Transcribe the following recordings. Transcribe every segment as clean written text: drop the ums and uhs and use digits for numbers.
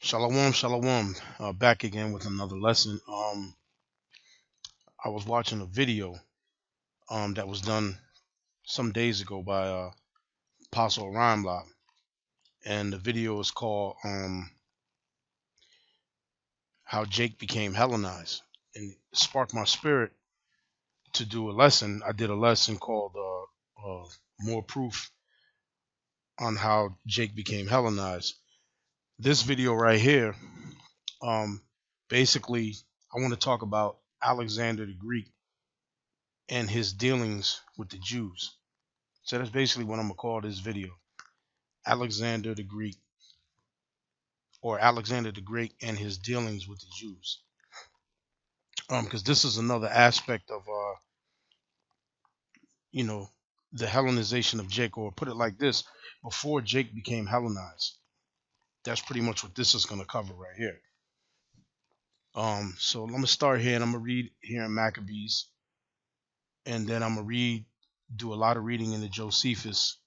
Shalom, shalom. Back again with another lesson. I was watching a video that was done some days ago by Apostle Rhymelot, and the video is called "How Jake Became Hellenized," and it sparked my spirit to do a lesson. I did a lesson called "More Proof on How Jake Became Hellenized." This video right here, um, basically, I want to talk about Alexander the Greek and his dealings with the Jews. So that's basically what I'm gonna call this video. Alexander the Greek, or Alexander the Great and his dealings with the Jews. Because this is another aspect of you know, the Hellenization of Jake, or put it like this, before Jake became Hellenized. That's pretty much what this is gonna cover right here. So let me start here, and I'm gonna read here in Maccabees, and then I'm gonna do a lot of reading in the Josephus,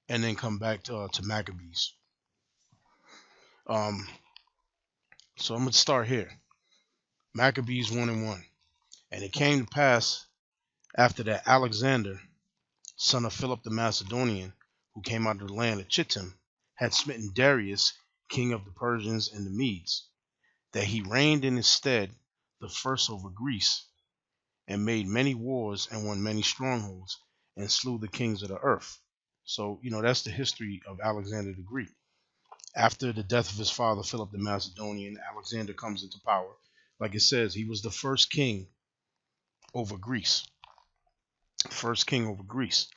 and then come back to Maccabees. Um, so I'm gonna start here. Maccabees 1:1. And it came to pass after that Alexander, son of Philip the Macedonian, who came out of the land of Chittim, had smitten Darius, king of the Persians and the Medes, that he reigned in his stead the first over Greece, and made many wars and won many strongholds, and slew the kings of the earth. So, that's the history of Alexander the Greek. After the death of his father, Philip the Macedonian, Alexander comes into power. Like it says, he was the first king over Greece. First king over Greece.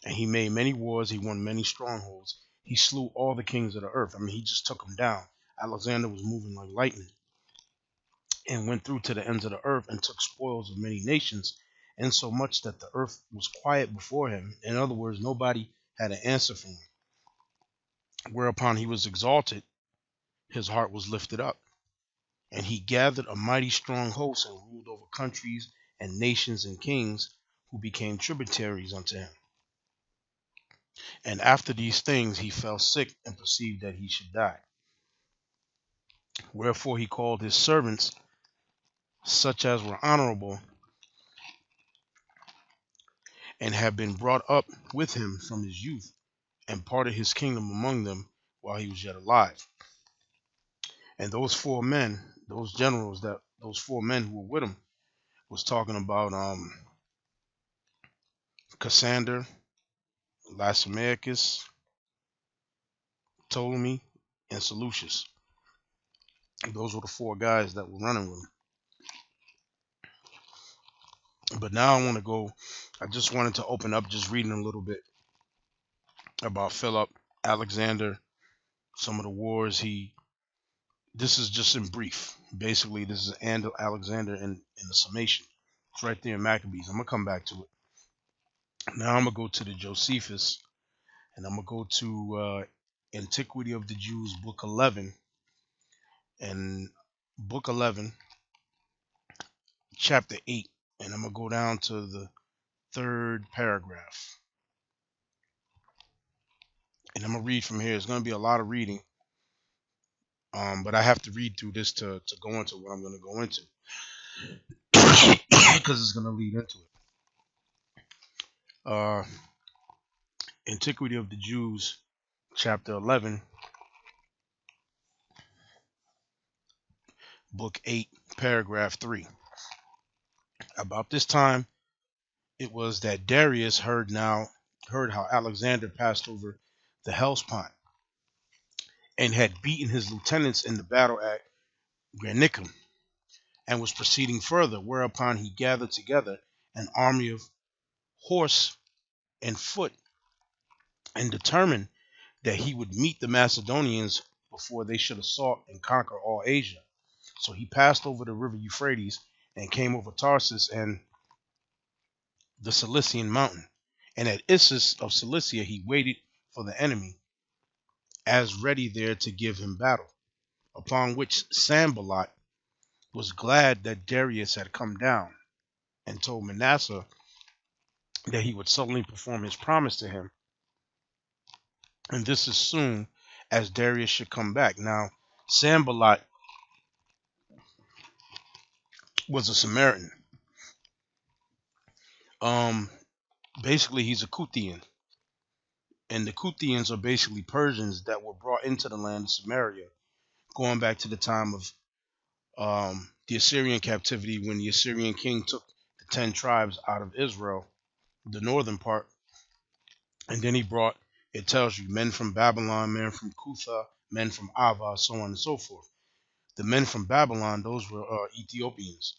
And he made many wars. He won many strongholds. He slew all the kings of the earth. I mean, he just took them down. Alexander was moving like lightning and went through to the ends of the earth and took spoils of many nations, and so much that the earth was quiet before him. In other words, nobody had an answer for him. Whereupon he was exalted, his heart was lifted up, and he gathered a mighty strong host and ruled over countries and nations and kings who became tributaries unto him. And after these things he fell sick and perceived that he should die. Wherefore he called his servants, such as were honorable, and had been brought up with him from his youth, and parted his kingdom among them while he was yet alive. And those four men, those generals, those four men who were with him, was talking about Cassander, Lysimachus, Ptolemy, and Seleucus. Those were the four guys that were running with him. But now I just wanted to open up just reading a little bit about Philip, Alexander, some of the wars this is just in brief. Basically, this is Alexander in the summation. It's right there in Maccabees. I'm going to come back to it. Now I'm going to go to the Josephus, and I'm going to go to Antiquity of the Jews, Book 11. And Book 11, Chapter 8. And I'm going to go down to the third paragraph. And I'm going to read from here. It's going to be a lot of reading. But I have to read through this to go into what I'm going to go into. Because it's going to lead into it. Antiquity of the Jews, chapter 11, book 8, paragraph 3. About this time, it was that Darius heard how Alexander passed over the Hellespont and had beaten his lieutenants in the battle at Granicum, and was proceeding further, whereupon he gathered together an army of horse and foot, and determined that he would meet the Macedonians before they should assault and conquer all Asia. So he passed over the river Euphrates and came over Tarsus and the Cilician mountain. And at Issus of Cilicia he waited for the enemy, as ready there to give him battle. Upon which Sanballat was glad that Darius had come down, and told Manasseh that he would suddenly perform his promise to him, and this as soon as Darius should come back. Now, Sanballat was a Samaritan. Um, Basically, he's a Kuthian, and the Kuthians are basically Persians that were brought into the land of Samaria, going back to the time of the Assyrian captivity, when the Assyrian king took the 10 tribes out of Israel, the northern part, and then he brought, it tells you, men from Babylon, men from Cutha, men from Ava, so on and so forth. The men from Babylon, those were Ethiopians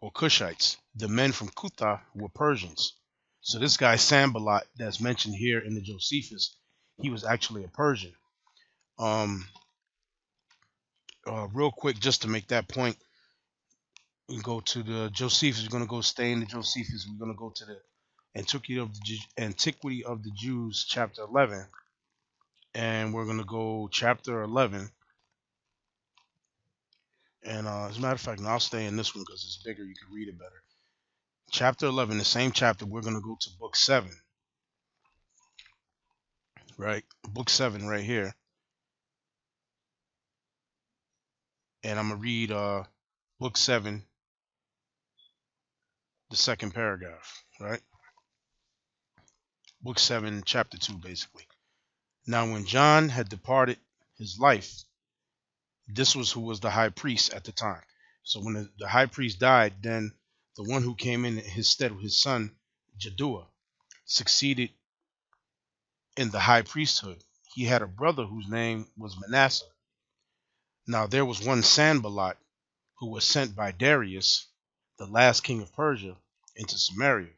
or Cushites. The men from Cutha were Persians. So this guy Sanballat that's mentioned here in the Josephus, he was actually a Persian. Um, Real quick, just to make that point, we go to the Josephus. We're going to go stay in the Josephus. We're going to go to the Antiquity of the Jews, chapter 11, and we're going to go chapter 11. And as a matter of fact, no, I'll stay in this one because it's bigger. You can read it better. Chapter 11, the same chapter. We're going to go to book 7, right? Book 7 right here, and I'm gonna read book 7, the second paragraph, right? Book 7, chapter 2, basically. Now, when John had departed his life, this was who was the high priest at the time. So when the high priest died, then the one who came in his stead, his son Jaddua, succeeded in the high priesthood. He had a brother whose name was Manasseh. Now there was one Sanballat who was sent by Darius, the last king of Persia, into Samaria.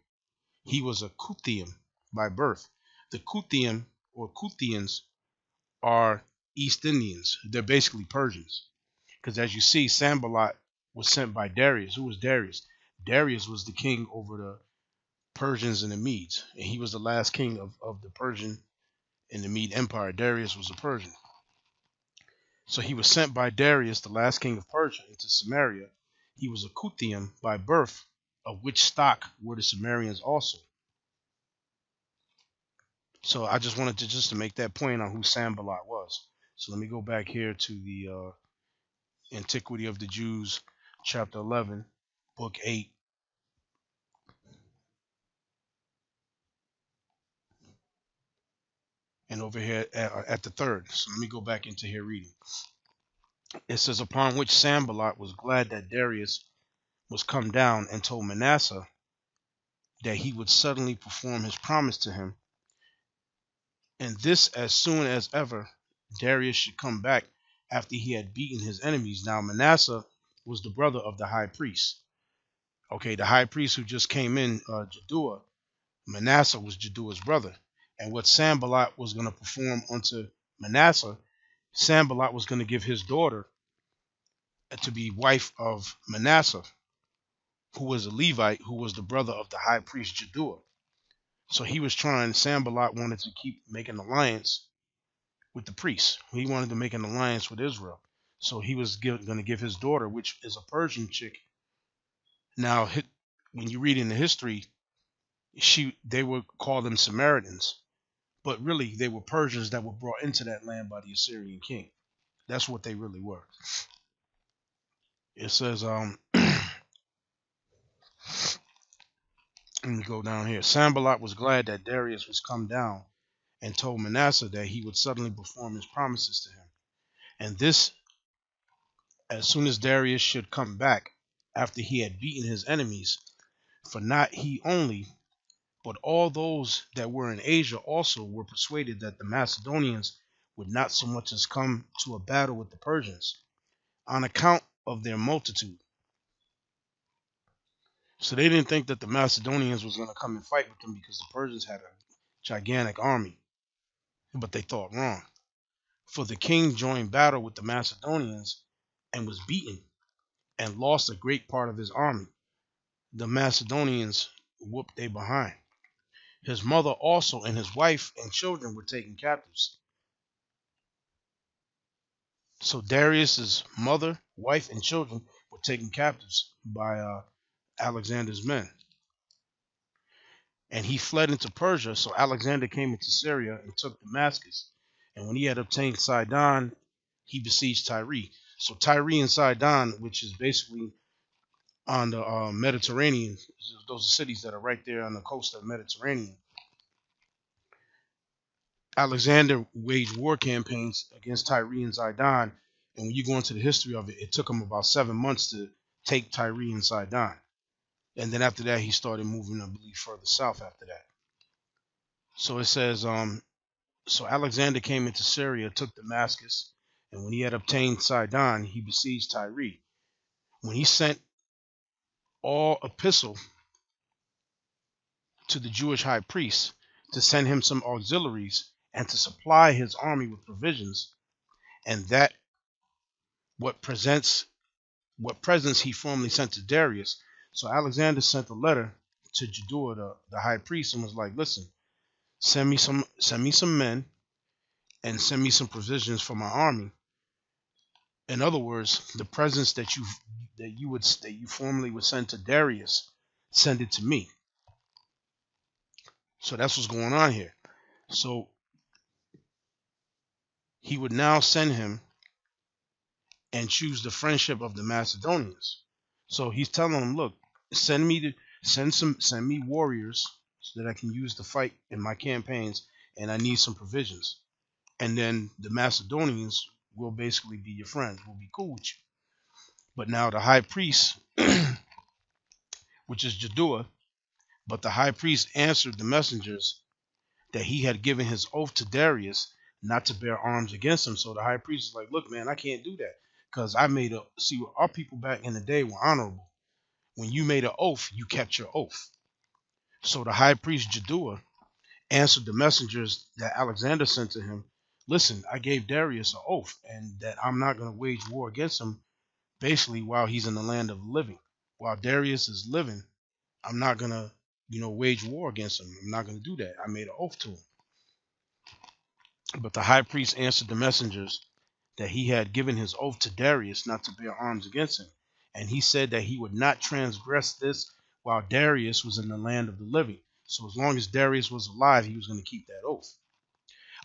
He was a Kuthian by birth. The Kuthian or Kuthians are East Indians. They're basically Persians. Because as you see, Sanballat was sent by Darius. Who was Darius? Darius was the king over the Persians and the Medes. And he was the last king of the Persian and the Mede Empire. Darius was a Persian. So he was sent by Darius, the last king of Persia, into Samaria. He was a Kuthian by birth, of which stock were the Sumerians also. So I just wanted to make that point on who Sanballat was. So let me go back here to the Antiquity of the Jews, chapter 11, book 8. And over here at the third. So let me go back into here reading. It says, upon which Sanballat was glad that Darius was come down, and told Manasseh that he would suddenly perform his promise to him, and this as soon as ever Darius should come back after he had beaten his enemies. Now Manasseh was the brother of the high priest. Okay, the high priest who just came in, Jaddua, Manasseh was Jaddua's brother. And what Sanballat was going to perform unto Manasseh, Sanballat was going to give his daughter to be wife of Manasseh, who was a Levite, who was the brother of the high priest Jaddua. So he was trying, Sanballat wanted to keep making alliance with the priests. He wanted to make an alliance with Israel. So he was going to give his daughter, which is a Persian chick. Now, when you read in the history, they would call them Samaritans, but really they were Persians that were brought into that land by the Assyrian king. That's what they really were. It says, let me go down here. Sanballat was glad that Darius was come down, and told Manasseh that he would suddenly perform his promises to him. And this as soon as Darius should come back after he had beaten his enemies. For not he only, but all those that were in Asia also were persuaded that the Macedonians would not so much as come to a battle with the Persians, on account of their multitude. So they didn't think that the Macedonians was going to come and fight with them because the Persians had a gigantic army. But they thought wrong. For the king joined battle with the Macedonians and was beaten and lost a great part of his army. The Macedonians whooped they behind. His mother also and his wife and children were taken captives. So Darius's mother, wife, and children were taken captives by Alexander's men. And he fled into Persia. So Alexander came into Syria and took Damascus. And when he had obtained Sidon, he besieged Tyre. So Tyre and Sidon, which is basically on the Mediterranean, those are cities that are right there on the coast of the Mediterranean. Alexander waged war campaigns against Tyre and Sidon, and when you go into the history of it, it took him about 7 months to take Tyre and Sidon. And then after that, he started moving, I believe, further south after that. So it says, so Alexander came into Syria, took Damascus, and when he had obtained Sidon, he besieged Tyre. When he sent all epistle to the Jewish high priest to send him some auxiliaries and to supply his army with provisions, and that what presents he formerly sent to Darius. So Alexander sent a letter to Jaddua, the high priest, and was like, "Listen, send me some men and send me some provisions for my army. In other words, the presents that you formerly would send to Darius, send it to me." So that's what's going on here. So he would now send him and choose the friendship of the Macedonians. So he's telling them, "Look, send me warriors so that I can use to fight in my campaigns, and I need some provisions. And then the Macedonians will basically be your friends. Will be cool with you." But now the high priest, which is Jaddua, but the high priest answered the messengers that he had given his oath to Darius not to bear arms against him. So the high priest is like, "Look, man, I can't do that because I made a see our people back in the day were honorable. When you made an oath, you kept your oath." So the high priest Jaddua answered the messengers that Alexander sent to him, "Listen, I gave Darius an oath and that I'm not going to wage war against him basically while he's in the land of the living. While Darius is living, I'm not going to, wage war against him. I'm not going to do that. I made an oath to him." But the high priest answered the messengers that he had given his oath to Darius not to bear arms against him. And he said that he would not transgress this while Darius was in the land of the living. So as long as Darius was alive, he was going to keep that oath.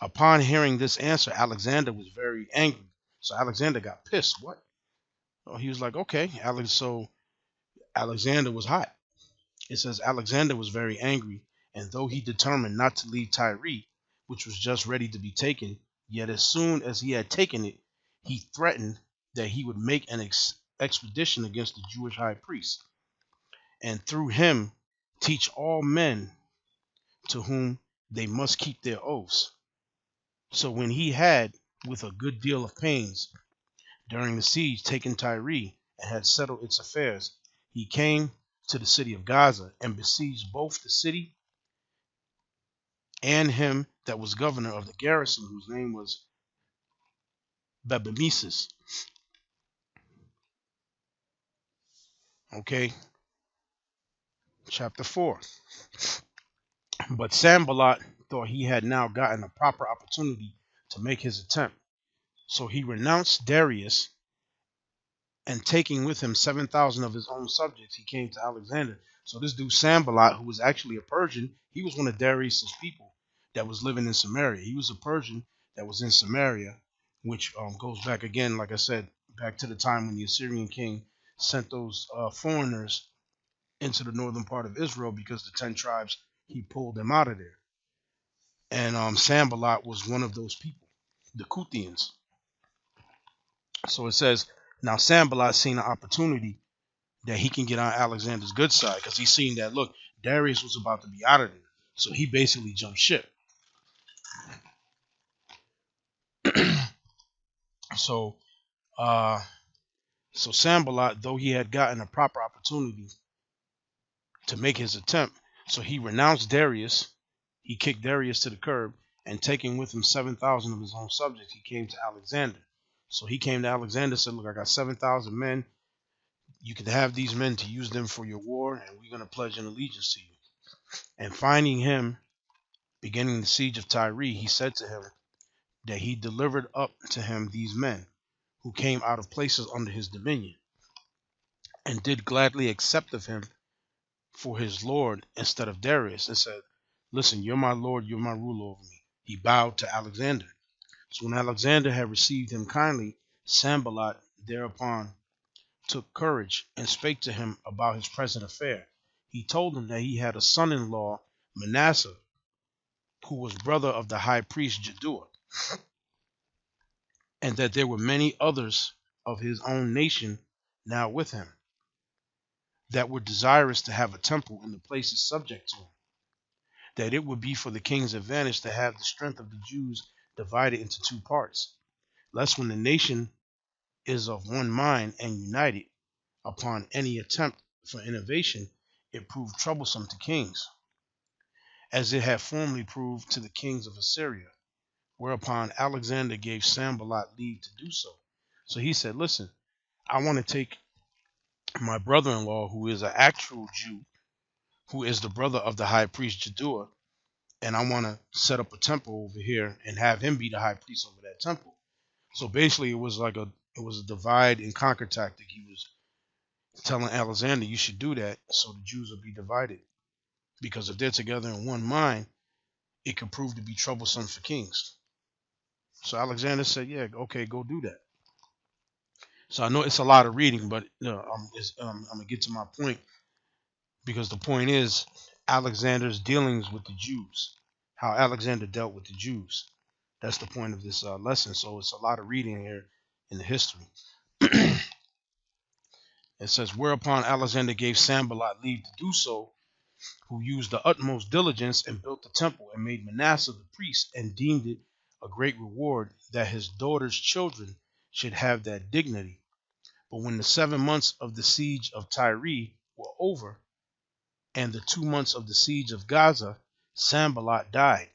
Upon hearing this answer, Alexander was very angry. So Alexander got pissed. What? Oh, he was like, okay, Alex. So Alexander was hot. It says Alexander was very angry, and though he determined not to leave Tyre, which was just ready to be taken, yet as soon as he had taken it, he threatened that he would make an expedition against the Jewish high priest, and through him teach all men to whom they must keep their oaths. So when he had, with a good deal of pains, during the siege taken Tyre, and had settled its affairs, he came to the city of Gaza and besieged both the city and him that was governor of the garrison, whose name was Bebemesis. Okay, chapter 4. But Sanballat thought he had now gotten a proper opportunity to make his attempt. So he renounced Darius, and taking with him 7,000 of his own subjects, he came to Alexander. So this dude Sanballat, who was actually a Persian, he was one of Darius's people that was living in Samaria. He was a Persian that was in Samaria, which goes back again, like I said, back to the time when the Assyrian king sent those foreigners into the northern part of Israel because the 10 tribes, he pulled them out of there. And Sanballat was one of those people, the Kuthians. So it says, now Sanballat seen an opportunity that he can get on Alexander's good side because he's seen that, look, Darius was about to be out of there. So he basically jumped ship. So so Sanballat, though he had gotten a proper opportunity to make his attempt, so he renounced Darius. He kicked Darius to the curb, and taking with him 7,000 of his own subjects, he came to Alexander. So he came to Alexander and said, look, I got 7,000 men. You can have these men to use them for your war, and we're going to pledge an allegiance to you. And finding him beginning the siege of Tyre, he said to him that he delivered up to him these men who came out of places under his dominion, and did gladly accept of him for his lord instead of Darius, and said, listen, you're my lord, you're my ruler over me. He bowed to Alexander. So when Alexander had received him kindly, Sanballat thereupon took courage and spake to him about his present affair. He told him that he had a son-in-law, Manasseh, who was brother of the high priest Jaddua, and that there were many others of his own nation now with him, that were desirous to have a temple in the places subject to him, that it would be for the king's advantage to have the strength of the Jews divided into two parts, lest when the nation is of one mind and united upon any attempt for innovation, it prove troublesome to kings, as it had formerly proved to the kings of Assyria. Whereupon Alexander gave Sanballat leave to do so. So he said, listen, I want to take my brother-in-law, who is an actual Jew, who is the brother of the high priest Jaddua, and I want to set up a temple over here and have him be the high priest over that temple. So basically, it was a divide and conquer tactic. He was telling Alexander, you should do that so the Jews will be divided, because if they're together in one mind, it could prove to be troublesome for kings. So Alexander said, yeah, okay, go do that. So I know it's a lot of reading, but I'm gonna get to my point, because the point is Alexander's dealings with the Jews, how Alexander dealt with the Jews. That's the point of this lesson. So it's a lot of reading here in the history. It says, whereupon Alexander gave Sanballat leave to do so, who used the utmost diligence and built the temple and made Manasseh the priest, and deemed it a great reward that his daughter's children should have that dignity. But when the 7 months of the siege of Tyre were over, and the 2 months of the siege of Gaza, Sanballat died.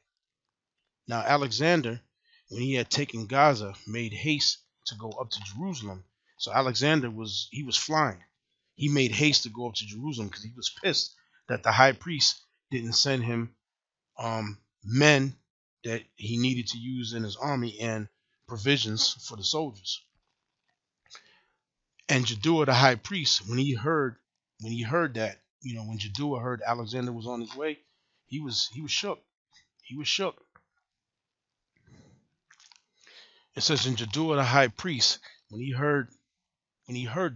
Now Alexander, when he had taken Gaza, made haste to go up to Jerusalem. So Alexander was flying. He made haste to go up to Jerusalem because he was pissed that the high priest didn't send him men that he needed to use in his army and provisions for the soldiers. And Jaddua the high priest, when he heard that, when Jaddua heard Alexander was on his way, he was shook. He was shook. It says, in Jaddua the high priest, when he heard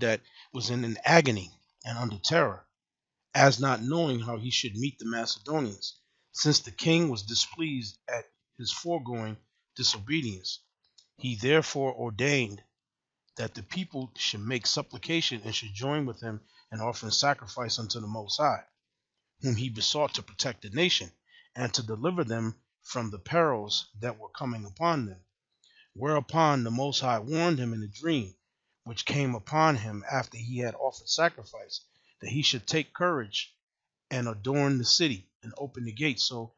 that, was in an agony and under terror, as not knowing how he should meet the Macedonians, since the king was displeased at his foregoing disobedience. He therefore ordained that the people should make supplication and should join with him in offering sacrifice unto the Most High, whom he besought to protect the nation and to deliver them from the perils that were coming upon them. Whereupon the Most High warned him in a dream, which came upon him after he had offered sacrifice, that he should take courage and adorn the city and open the gates. So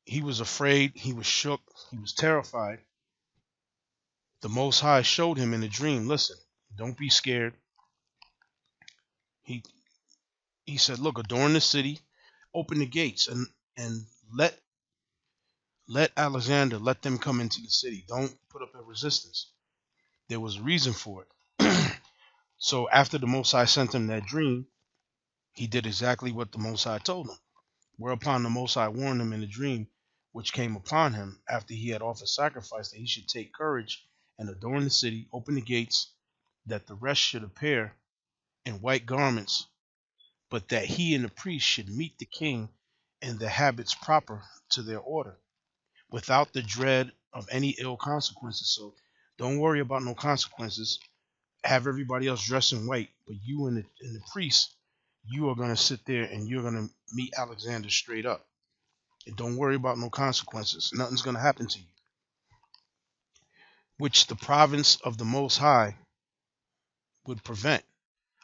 he was afraid, he was shook, he was terrified. The Most High showed him in a dream, listen, don't be scared. He said, look, adorn the city, open the gates, and let Alexander, let them come into the city. Don't put up a resistance. There was a reason for it. So after the Most High sent him that dream, he did exactly what the Most High told him. Whereupon the Most High warned him in a dream which came upon him after he had offered sacrifice, that he should take courage and adorn the city, open the gates, that the rest should appear in white garments, but that he and the priest should meet the king in the habits proper to their order, without the dread of any ill consequences. So don't worry about no consequences. Have everybody else dressed in white, but you and the priest, you are going to sit there and you're going to meet Alexander straight up. And don't worry about no consequences. Nothing's going to happen to you. Which the province of the Most High would prevent.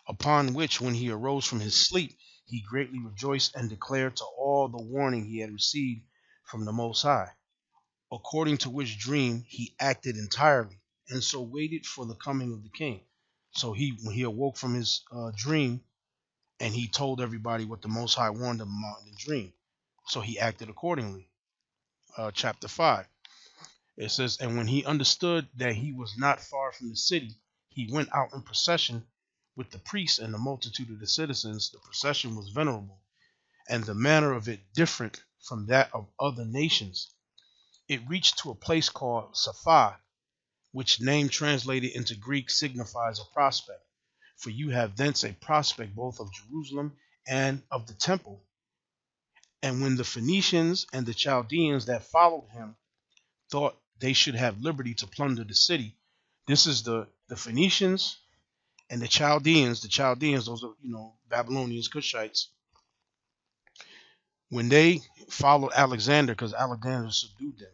Upon which, when he arose from his sleep, he greatly rejoiced and declared to all the warning he had received from the Most High. According to which dream he acted entirely, and so waited for the coming of the king. So when he awoke from his dream, and he told everybody what the Most High warned him about in the dream. So he acted accordingly. Chapter 5. It says, and when he understood that he was not far from the city, he went out in procession with the priests and the multitude of the citizens. The procession was venerable, and the manner of it different from that of other nations. it reached to a place called Saphah, which name translated into Greek signifies a prospect. For you have thence a prospect both of Jerusalem and of the temple. And when the Phoenicians and the Chaldeans that followed him thought they should have liberty to plunder the city, this is the Phoenicians and the Chaldeans. The Chaldeans, those are Babylonians, Cushites. When they followed Alexander, because Alexander subdued them,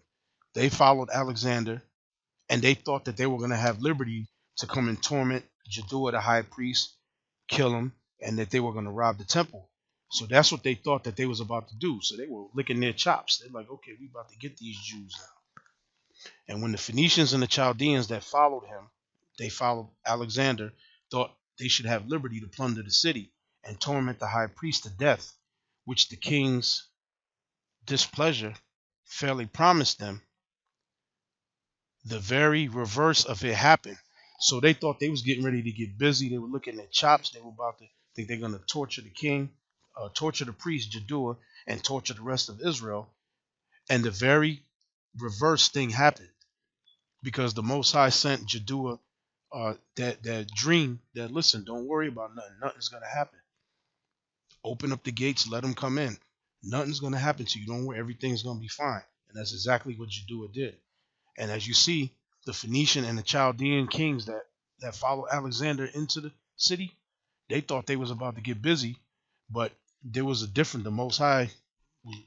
they followed Alexander, and they thought that they were going to have liberty to come and torment Jaddua the high priest, kill him, and that they were going to rob the temple. So that's what they thought that they was about to do. So they were licking their chops. They're like, okay, we about to get these Jews now. And when the Phoenicians and the Chaldeans that followed him, they followed Alexander, thought they should have liberty to plunder the city and torment the high priest to death, which the king's displeasure fairly promised them, the very reverse of it happened. So they thought they was getting ready to get busy. They were looking at chops. They were about to think they're going to torture the king, torture the priest Jaddua, and torture the rest of Israel. And the very reverse thing happened, because the Most High sent Jaddua that dream that, listen, don't worry about nothing. Nothing's going to happen. Open up the gates, let them come in. Nothing's going to happen to you. Don't worry, everything's going to be fine. And that's exactly what Jaddua did. And as you see, the Phoenician and the Chaldean kings that followed Alexander into the city, they thought they was about to get busy, but there was a different. The Most High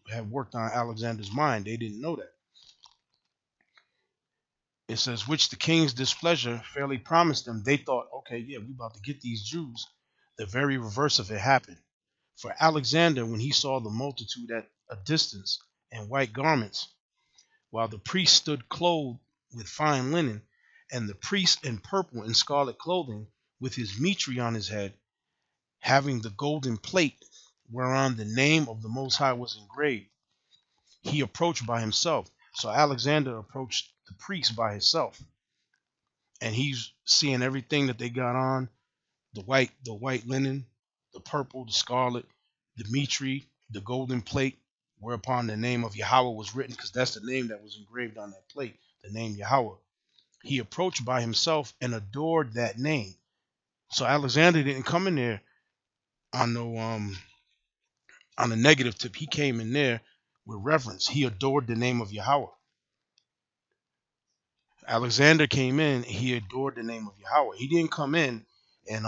had worked on Alexander's mind. They didn't know that. It says, which the king's displeasure fairly promised them. They thought, okay, yeah, we about to get these Jews. The very reverse of it happened. For Alexander, when he saw the multitude at a distance in white garments, while the priest stood clothed with fine linen, and the priest in purple and scarlet clothing, with his mitre on his head, having the golden plate whereon the name of the Most High was engraved, he approached by himself. So Alexander approached the priest by himself, and he's seeing everything that they got on: the white linen, the purple, the scarlet, the mitre, the golden plate, whereupon the name of Yahweh was written, because that's the name that was engraved on that plate, the name Yahweh. He approached by himself and adored that name. So Alexander didn't come in there on no on a negative tip. He came in there with reverence. He adored the name of Yahweh. Alexander came in, he adored the name of Yahweh. He didn't come in and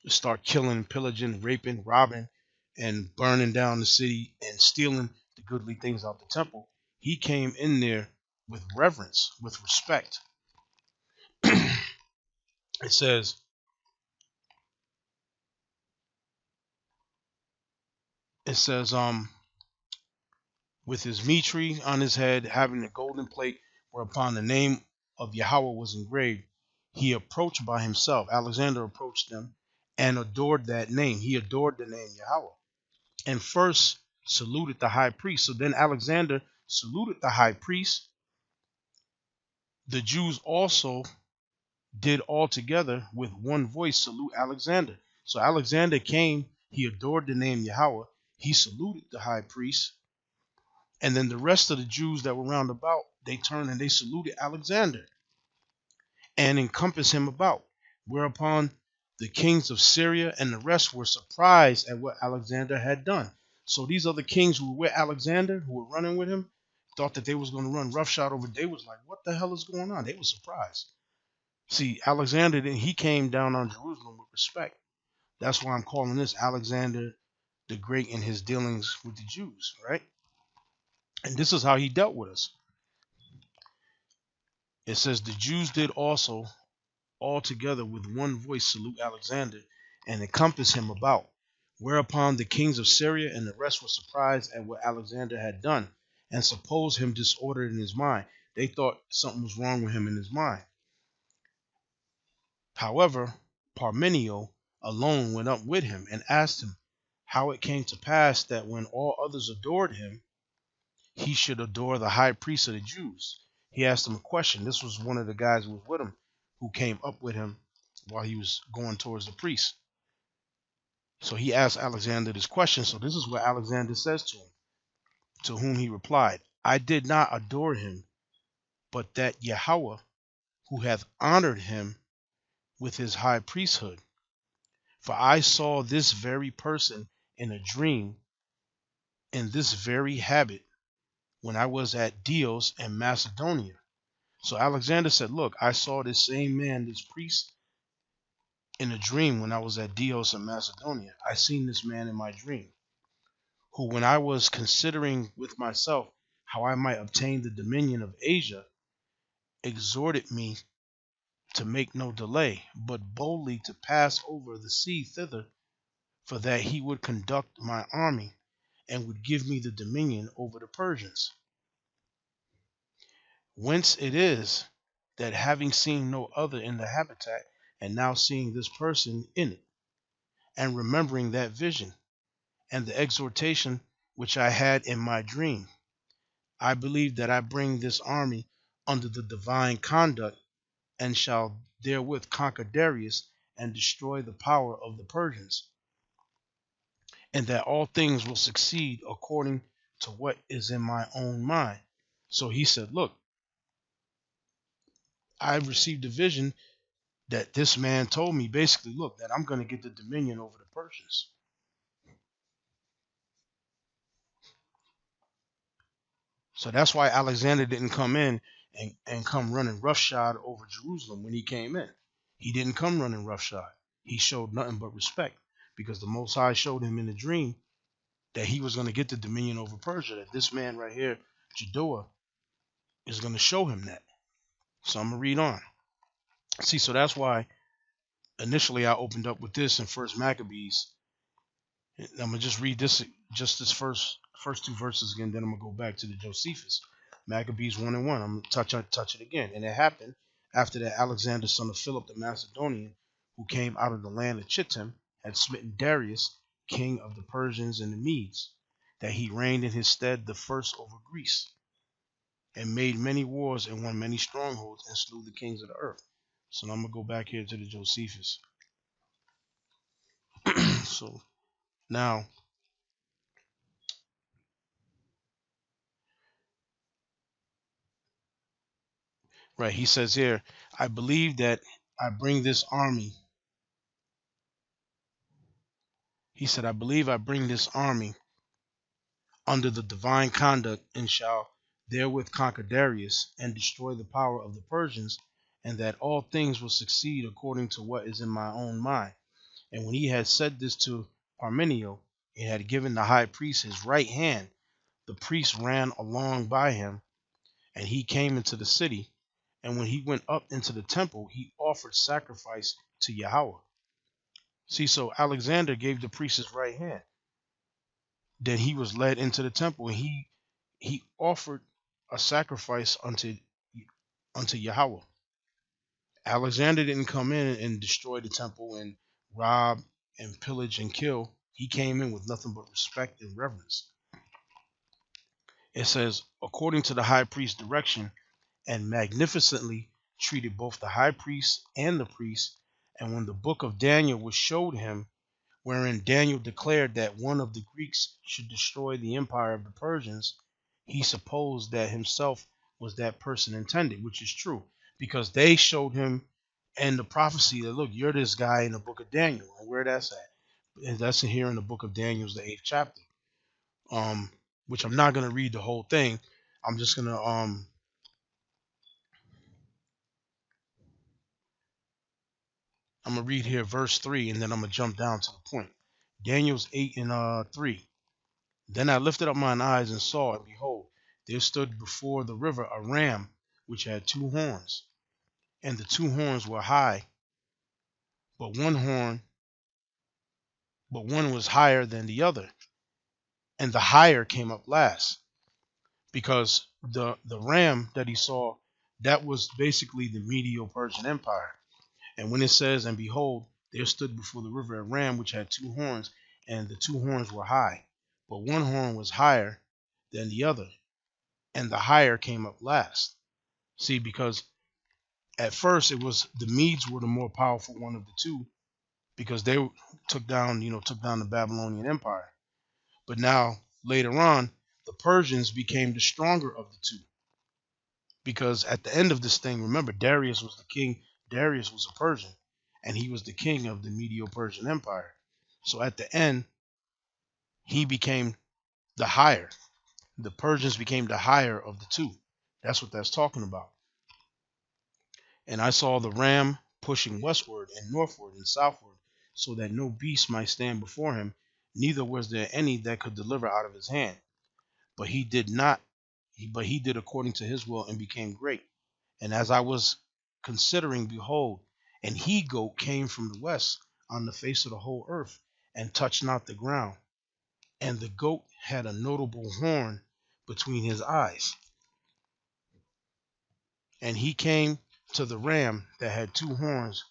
start killing, pillaging, raping, robbing, and burning down the city and stealing the goodly things out the temple. He came in there with reverence, with respect. It says, with his mitre on his head, having a golden plate whereupon the name of Yahweh was engraved, he approached by himself. Alexander approached them and adored that name. He adored the name Yahweh. And first saluted the high priest. So then Alexander saluted the high priest. The Jews also did all together with one voice salute Alexander. So Alexander came, he adored the name Yahweh, he saluted the high priest, and then the rest of the Jews that were round about, they turned and they saluted Alexander and encompassed him about. Whereupon the kings of Syria and the rest were surprised at what Alexander had done. So these other kings who were with Alexander, who were running with him, thought that they was going to run roughshod over. They was like, what the hell is going on? They were surprised. See, Alexander, then he came down on Jerusalem with respect. That's why I'm calling this Alexander the Great in his dealings with the Jews, right? And this is how he dealt with us. It says, the Jews did also all together with one voice salute Alexander and encompass him about. Whereupon the kings of Syria and the rest were surprised at what Alexander had done and supposed him disordered in his mind. They thought something was wrong with him in his mind. However, Parmenio alone went up with him and asked him how it came to pass that when all others adored him, he should adore the high priest of the Jews. He asked him a question. This was one of the guys who was with him, who came up with him while he was going towards the priest. So he asked Alexander this question. So this is what Alexander says to him, to whom he replied, I did not adore him, but that Yahweh, who hath honored him with his high priesthood. For I saw this very person in a dream, in this very habit, when I was at Dios in Macedonia. So Alexander said, look, I saw this same man, this priest, in a dream when I was at Dios in Macedonia. I seen this man in my dream, who, when I was considering with myself how I might obtain the dominion of Asia, exhorted me to make no delay, but boldly to pass over the sea thither, for that he would conduct my army, and would give me the dominion over the Persians. Whence it is that, having seen no other in the habitat, and now seeing this person in it, and remembering that vision, and the exhortation which I had in my dream, I believe that I bring this army under the divine conduct, and shall therewith conquer Darius, and destroy the power of the Persians, and that all things will succeed according to what is in my own mind. So he said, look, I received a vision that this man told me, basically, look, that I'm going to get the dominion over the Persians. So that's why Alexander didn't come in and come running roughshod over Jerusalem when he came in. He didn't come running roughshod. He showed nothing but respect, because the Most High showed him in a dream that he was going to get the dominion over Persia, that this man right here, Jaddua, is going to show him that. So I'm going to read on. See, so that's why initially I opened up with this in First Maccabees. I'm gonna just read this first two verses again. Then I'm gonna go back to the Josephus, Maccabees 1:1. I'm gonna touch it again. And it happened after that Alexander, son of Philip the Macedonian, who came out of the land of Chittim, had smitten Darius, king of the Persians and the Medes, that he reigned in his stead the first over Greece, and made many wars and won many strongholds, and slew the kings of the earth. So now I'm gonna go back here to the Josephus. So now, right, he says here, I believe that I bring this army. He said, I believe I bring this army under the divine conduct, and shall therewith conquer Darius, and destroy the power of the Persians, and that all things will succeed according to what is in my own mind. And when he had said this to Parmenio, and had given the high priest his right hand, the priest ran along by him, and he came into the city. And when he went up into the temple, he offered sacrifice to Yahweh. See, so Alexander gave the priest his right hand. Then he was led into the temple, and he offered a sacrifice unto Yahweh. Alexander didn't come in and destroy the temple and rob and pillage and kill. He came in with nothing but respect and reverence. It says, according to the high priest's direction, and magnificently treated both the high priest and the priest. And when the book of Daniel was showed him, wherein Daniel declared that one of the Greeks should destroy the empire of the Persians, he supposed that himself was that person intended, which is true, because they showed him in the prophecy that, look, you're this guy in the book of Daniel. And where that's at, and that's here in the book of Daniel's the 8th chapter. Which I'm not going to read the whole thing. I'm just going to I'm gonna read here verse 3, and then I'm gonna jump down to the point. Daniel's 8 and 3. Then I lifted up mine eyes and saw, and behold, there stood before the river a ram which had 2 horns, and the 2 horns were high, but one was higher than the other, and the higher came up last, because the ram that he saw, that was basically the Medo-Persian Empire. And when it says, and behold, there stood before the river a ram which had 2 horns, and the 2 horns were high, but one horn was higher than the other, and the higher came up last. See, because at first it was the Medes were the more powerful one of the two, because they took down the Babylonian Empire. But now later on, the Persians became the stronger of the two. Because at the end of this thing, remember, Darius was the king. Darius was a Persian, and he was the king of the Medo-Persian Empire. So at the end, he became the higher. The Persians became the higher of the two. That's what that's talking about. And I saw the ram pushing westward and northward and southward, so that no beast might stand before him, neither was there any that could deliver out of his hand. But he did not, but he did according to his will and became great. And as I was considering, behold, an he goat came from the west on the face of the whole earth, and touched not the ground. And the goat had a notable horn between his eyes. And he came to the ram that had two horns,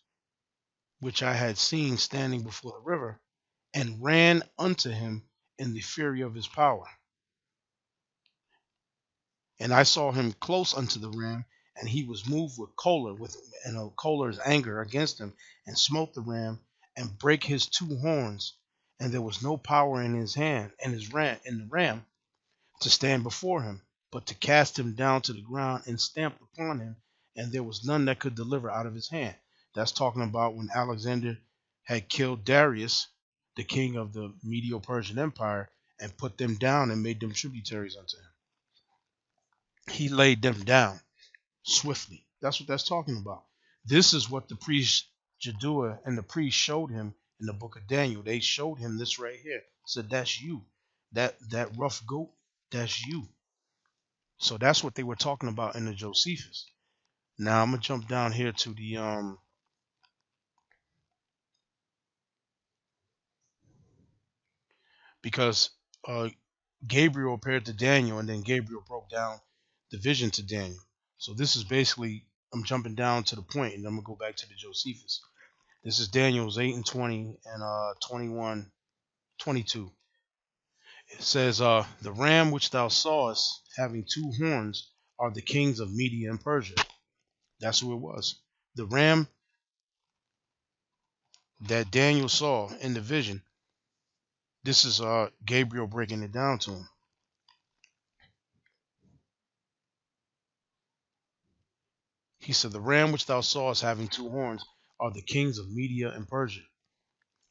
which I had seen standing before the river, and ran unto him in the fury of his power. And I saw him close unto the ram, and he was moved with choler, choler's anger against him, and smote the ram, and brake his two horns, and there was no power in his hand, and in the ram, to stand before him, but to cast him down to the ground and stamp upon him, and there was none that could deliver out of his hand. That's talking about when Alexander had killed Darius, the king of the Medo-Persian Empire, and put them down and made them tributaries unto him. He laid them down swiftly. That's what that's talking about. This is what the priest Jaddua and the priest showed him in the book of Daniel. They showed him this right here. Said, that's you. That rough goat, that's you. So that's what they were talking about in the Josephus. Now I'm gonna jump down here to the because Gabriel appeared to Daniel, and then Gabriel broke down the vision to Daniel. So this is basically, I'm jumping down to the point, and I'm gonna go back to the Josephus. This is Daniel's 8 and 20 and 21, 22. It says, the ram which thou sawest having two horns are the kings of Media and Persia. That's who it was. The ram that Daniel saw in the vision. This is Gabriel breaking it down to him. He said, the ram which thou sawest having two horns are the kings of Media and Persia.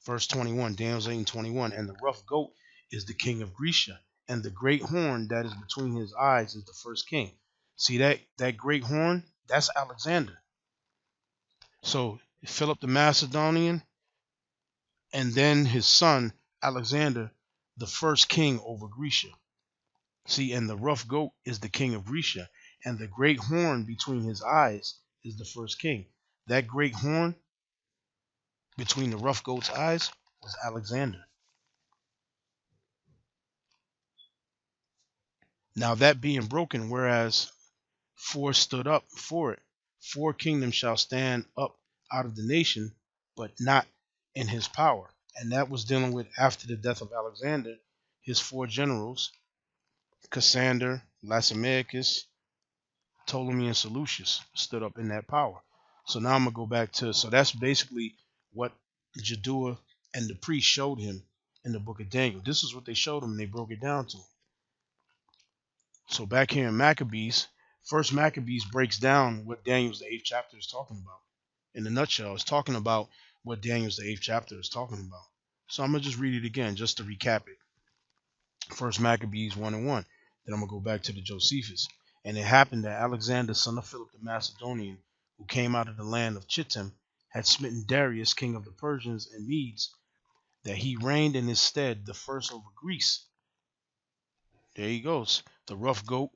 Verse 21, Daniel 8 and 21. And the rough goat is the king of Grecia, and the great horn that is between his eyes is the first king. See that great horn? That's Alexander. So Philip the Macedonian, and then his son Alexander, the first king over Grecia. See, and the rough goat is the king of Grecia, and the great horn between his eyes is the first king. That great horn between the rough goat's eyes was Alexander. Now that being broken, whereas four stood up for it, four kingdoms shall stand up out of the nation, but not in his power. And that was dealing with after the death of Alexander, his four generals, Cassander, Lysimachus, Ptolemy, and Seleucus stood up in that power. So now I'm gonna go back to, so that's basically what Jaddua and the priest showed him in the book of Daniel. This is what they showed him, and they broke it down to him. So back here in Maccabees, first Maccabees breaks down what Daniel's the 8th chapter is talking about. In a nutshell, it's talking about what Daniel's the 8th chapter is talking about. So I'm gonna just read it again just to recap it. First Maccabees 1 and 1. Then I'm gonna go back to the Josephus. And it happened that Alexander, son of Philip the Macedonian, who came out of the land of Chittim, had smitten Darius, king of the Persians and Medes, that he reigned in his stead the first over Greece. There he goes. The rough goat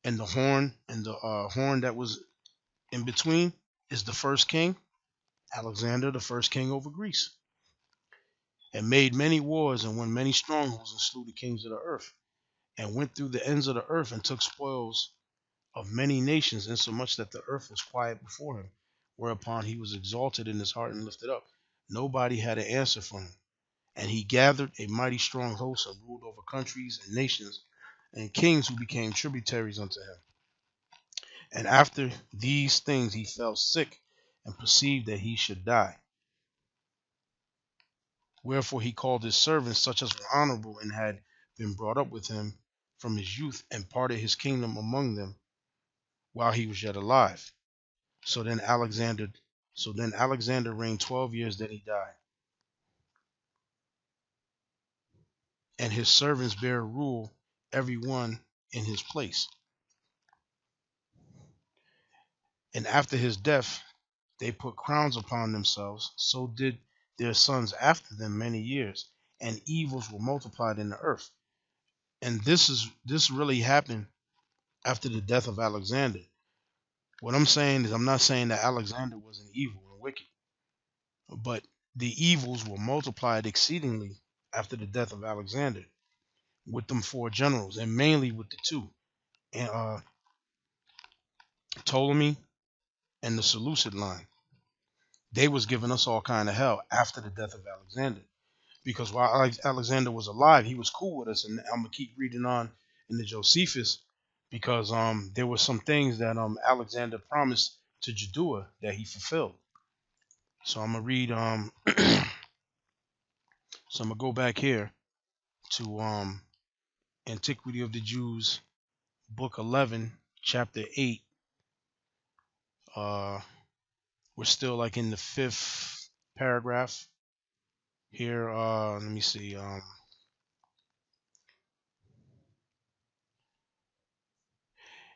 and the horn that was in between is the first king, Alexander, the first king over Greece, and made many wars and won many strongholds and slew the kings of the earth, and went through the ends of the earth and took spoils of many nations, insomuch that the earth was quiet before him, whereupon he was exalted in his heart and lifted up. Nobody had an answer for him. And he gathered a mighty strong host and ruled over countries and nations and kings who became tributaries unto him. And after these things he fell sick and perceived that he should die. Wherefore he called his servants, such as were honorable and had been brought up with him from his youth and parted his kingdom among them while he was yet alive. So then Alexander reigned 12 years, then he died. And his servants bare rule, every one in his place. And after his death, they put crowns upon themselves. So did their sons after them many years, and evils were multiplied in the earth. And this really happened after the death of Alexander. What I'm saying is, I'm not saying that Alexander was an evil and wicked, but the evils were multiplied exceedingly after the death of Alexander with them four generals, and mainly with the two, and Ptolemy and the Seleucid line. They was giving us all kind of hell after the death of Alexander, because while Alexander was alive, he was cool with us. And I'm gonna keep reading on in the Josephus, because there were some things that Alexander promised to Judua that he fulfilled. So I'm gonna read so I'm gonna go back here to Antiquity of the Jews, book 11, chapter 8. We're still like in the 5th paragraph here. Let me see.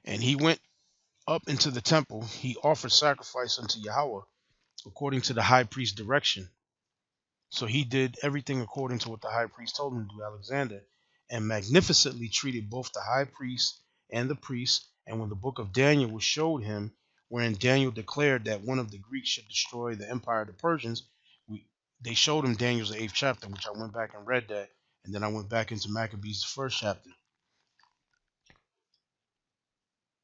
And he went up into the temple. He offered sacrifice unto Yahweh according to the high priest's direction. So he did everything according to what the high priest told him to do, Alexander, and magnificently treated both the high priest and the priests. And when the book of Daniel was showed him, wherein Daniel declared that one of the Greeks should destroy the empire of the Persians, they showed him Daniel's 8th chapter, which I went back and read that, and then I went back into Maccabees' 1st chapter.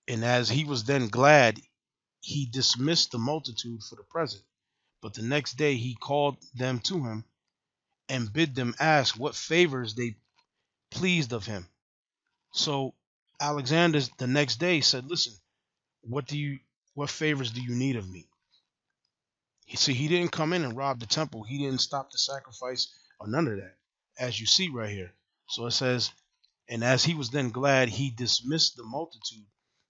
And as he was then glad, he dismissed the multitude for the present. But the next day he called them to him and bid them ask what favors they pleased of him. So Alexander the next day said, listen, what favors do you need of me? He didn't come in and rob the temple. He didn't stop the sacrifice or none of that, as you see right here. So it says, and as he was then glad, he dismissed the multitude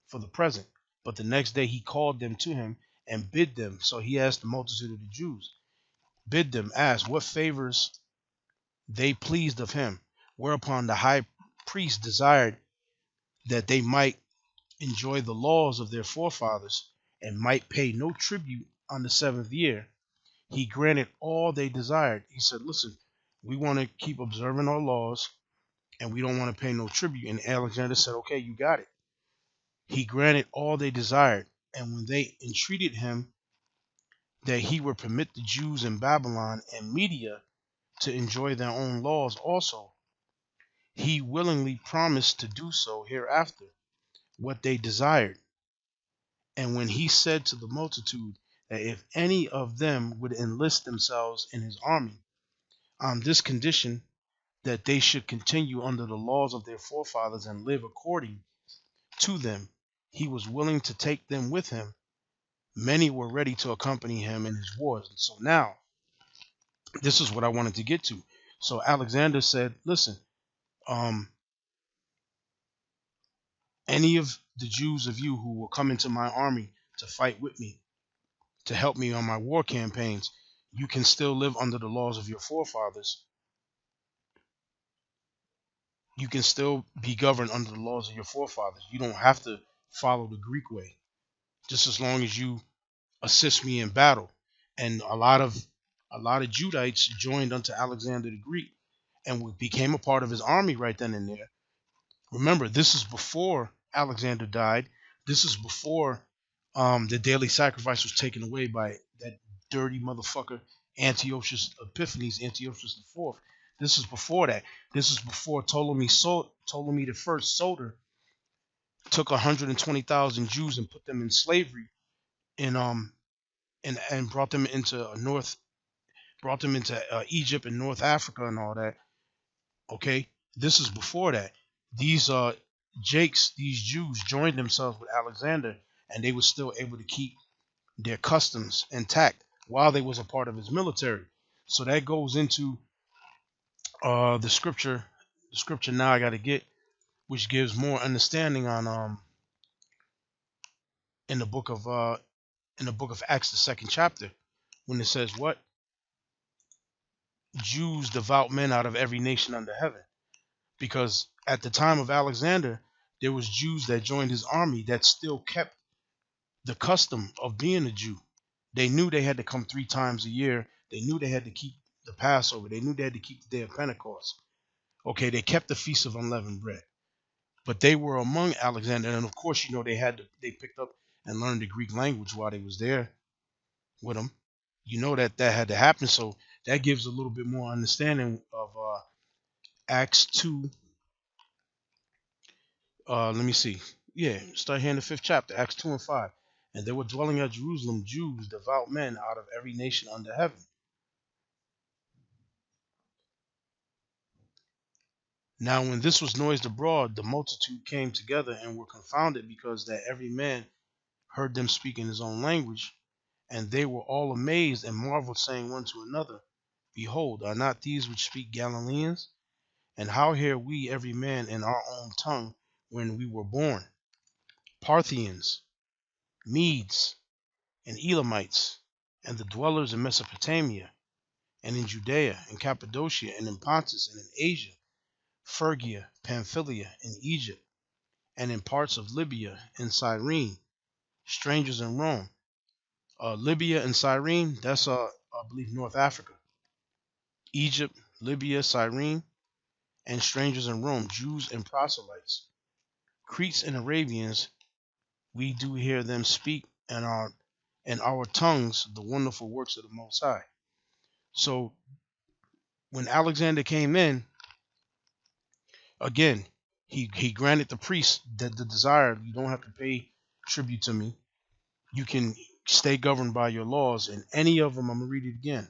for the present. But the next day he called them to him and bid them. So he asked the multitude of the Jews, bid them ask what favors they pleased of him. Whereupon the high priest desired that they might enjoy the laws of their forefathers and might pay no tribute on the 7th year. He granted all they desired. He said, listen, we want to keep observing our laws and we don't want to pay no tribute. And Alexander said, okay, you got it. He granted all they desired. And when they entreated him that he would permit the Jews in Babylon and Media to enjoy their own laws also, he willingly promised to do so hereafter, what they desired. And when he said to the multitude that if any of them would enlist themselves in his army, on this condition, that they should continue under the laws of their forefathers and live according to them, he was willing to take them with him. Many were ready to accompany him in his wars. And so now, this is what I wanted to get to. So Alexander said, listen, any of the Jews of you who will come into my army to fight with me, to help me on my war campaigns, you can still live under the laws of your forefathers. You can still be governed under the laws of your forefathers. You don't have to follow the Greek way, just as long as you assist me in battle. And a lot of Judites joined unto Alexander the Greek and became a part of his army right then and there. Remember, this is before Alexander died. This is before the daily sacrifice was taken away by that dirty motherfucker Antiochus Epiphanes, Antiochus IV. This is before that. This is before Ptolemy the First Soter took 120,000 Jews and put them in slavery in and brought them into Egypt and North Africa and all that. Okay, this is before that. These these Jews joined themselves with Alexander, and they were still able to keep their customs intact while they was a part of his military. So that goes into the scripture. The scripture now I got to get, which gives more understanding on in the book of Acts, the second chapter, when it says what Jews, devout men out of every nation under heaven. Because at the time of Alexander, there was Jews that joined his army that still kept the custom of being a Jew. They knew they had to come 3 times a year. They knew they had to keep the Passover. They knew they had to keep the day of Pentecost. Okay, they kept the Feast of Unleavened Bread. But they were among Alexander, and of course, they picked up and learned the Greek language while they was there with them. You know that had to happen, so that gives a little bit more understanding of Acts 2. Let me see. Yeah, start here in the 5th chapter, Acts 2 and 5. And there were dwelling at Jerusalem Jews, devout men out of every nation under heaven. Now, when this was noised abroad, the multitude came together and were confounded, because that every man heard them speak in his own language. And they were all amazed and marveled, saying one to another, Behold, are not these which speak Galileans? And how hear we every man in our own tongue when we were born? Parthians, Medes, and Elamites, and the dwellers in Mesopotamia, and in Judea, and Cappadocia, and in Pontus, and in Asia, Phrygia, Pamphylia, and Egypt, and in parts of Libya and Cyrene, strangers in Rome. Libya and Cyrene, that's I believe North Africa. Egypt, Libya, Cyrene, and strangers in Rome, Jews and proselytes. Cretes and Arabians, we do hear them speak in our tongues the wonderful works of the Most High. So when Alexander came in, again, he granted the priests that the desire, you don't have to pay tribute to me. You can stay governed by your laws, and any of them, I'm gonna read it again.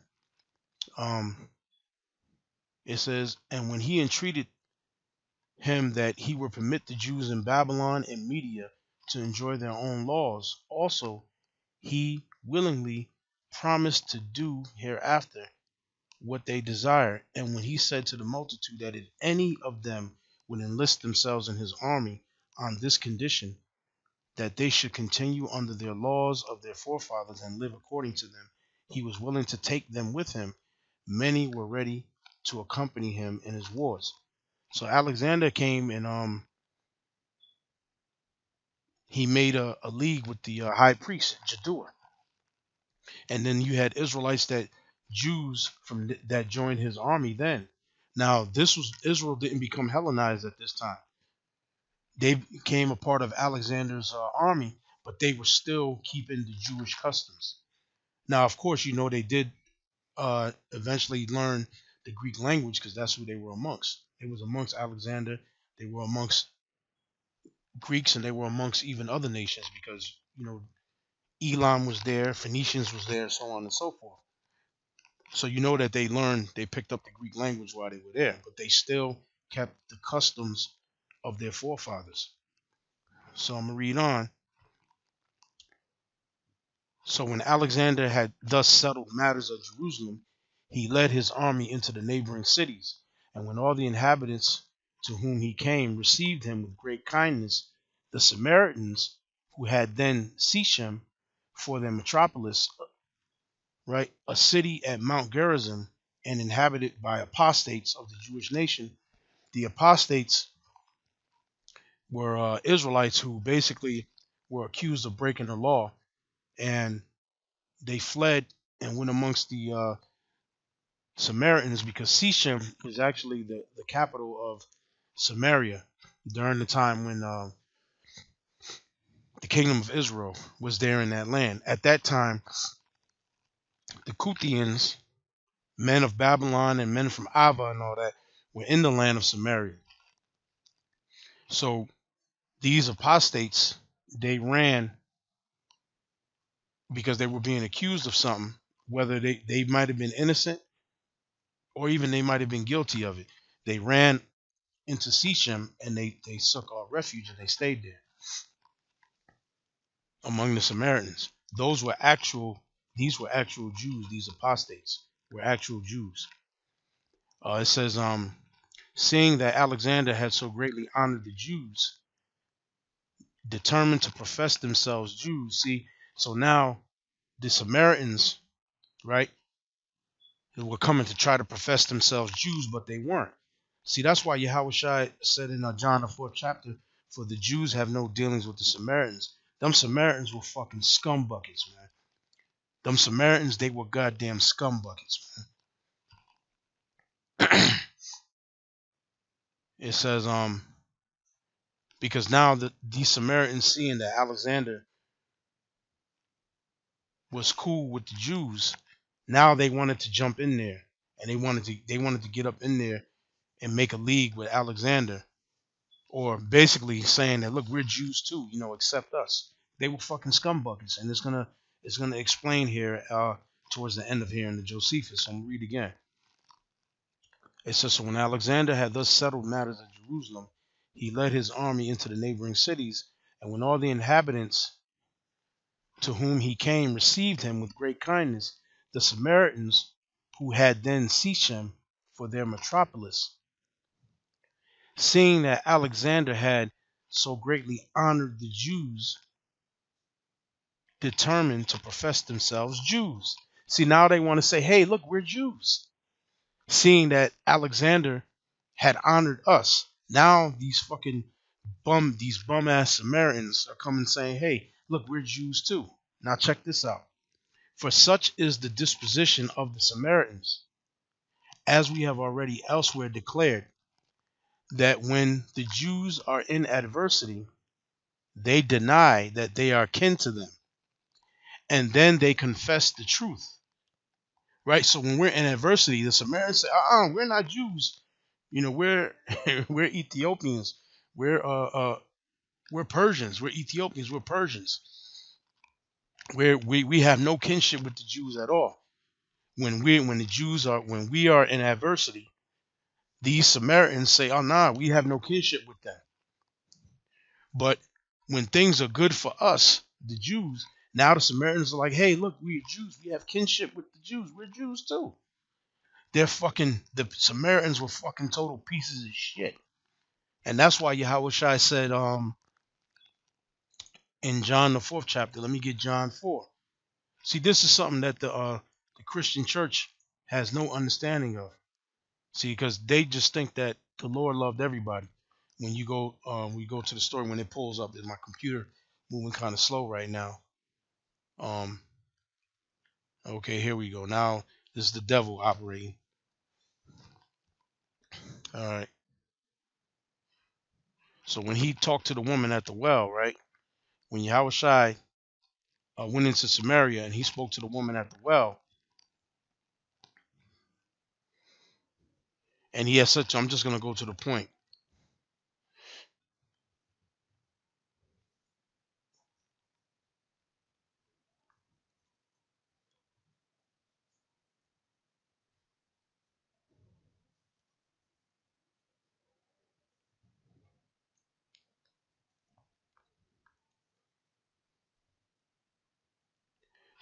It says, and when he entreated him that he would permit the Jews in Babylon and Media to enjoy their own laws, also he willingly promised to do hereafter what they desire. And when he said to the multitude that if any of them would enlist themselves in his army on this condition, that they should continue under their laws of their forefathers and live according to them, he was willing to take them with him. Many were ready to accompany him in his wars. So Alexander came and he made a league with the high priest Jaddua, and then you had Israelites Jews that joined his army. Then, now this was Israel didn't become Hellenized at this time. They became a part of Alexander's army, but they were still keeping the Jewish customs. Now, of course, they did eventually learn the Greek language, because that's who they were amongst. It was amongst Alexander. They were amongst Greeks, and they were amongst even other nations, because Elam was there, Phoenicians was there, so on and so forth. So that they picked up the Greek language while they were there, but they still kept the customs of their forefathers. So I'm going to read on. So when Alexander had thus settled matters of Jerusalem, he led his army into the neighboring cities. And when all the inhabitants to whom he came received him with great kindness, the Samaritans, who had then Shechem for their metropolis, right, a city at Mount Gerizim, and inhabited by apostates of the Jewish nation. The apostates were Israelites who basically were accused of breaking the law, and they fled and went amongst the Samaritans, because Shechem was actually the capital of Samaria during the time when the kingdom of Israel was there in that land. At that time, the Kuthians, men of Babylon and men from Ava and all that, were in the land of Samaria. So these apostates, they ran because they were being accused of something, whether they might have been innocent or even they might have been guilty of it. They ran into Shechem and they sought refuge, and they stayed there among the Samaritans. These were actual Jews. These apostates were actual Jews. It says Seeing that Alexander had so greatly honored the Jews, determined to profess themselves Jews. See, so now the Samaritans, right, they were coming to try to profess themselves Jews, but they weren't. See, that's why Yahushua said in John the 4th chapter, for the Jews have no dealings with the Samaritans. Them Samaritans were fucking scumbuckets, man. Them Samaritans, they were goddamn scumbuckets, man. It says, because now these Samaritans seeing that Alexander was cool with the Jews, now they wanted to jump in there, and they wanted to get up in there and make a league with Alexander, or basically saying that, look, we're Jews too, accept us. They were fucking scumbuckets, and it's gonna explain here towards the end of here in the Josephus. I'm gonna read again. It says, so when Alexander had thus settled matters at Jerusalem, he led his army into the neighboring cities, and when all the inhabitants to whom he came received him with great kindness, the Samaritans, who had then Shechem for their metropolis, seeing that Alexander had so greatly honored the Jews, determined to profess themselves Jews. See, now they want to say, hey, look, we're Jews. Seeing that Alexander had honored us, now these bum ass Samaritans are coming saying, hey, look, we're Jews too. Now check this out. For such is the disposition of the Samaritans, as we have already elsewhere declared, that when the Jews are in adversity, they deny that they are kin to them, and then they confess the truth. Right? So when we're in adversity, the Samaritans say, we're not Jews. We're we're Ethiopians. We're Persians. We're Ethiopians. We're Persians. We have no kinship with the Jews at all. When we are in adversity, these Samaritans say, oh nah, we have no kinship with them. But when things are good for us, the Jews, now the Samaritans are like, hey, look, we're Jews. We have kinship with the Jews. We're Jews too. The Samaritans were fucking total pieces of shit. And that's why Yahushua said in John the 4th chapter, let me get John 4. See, this is something that the Christian church has no understanding of. See, because they just think that the Lord loved everybody. When we go to the story, when it pulls up, my computer moving kind of slow right now. Okay, here we go. Now this is the devil operating. All right. So when he talked to the woman at the well, right? When Yahushua went into Samaria and he spoke to the woman at the well, and he had said, I'm just going to go to the point.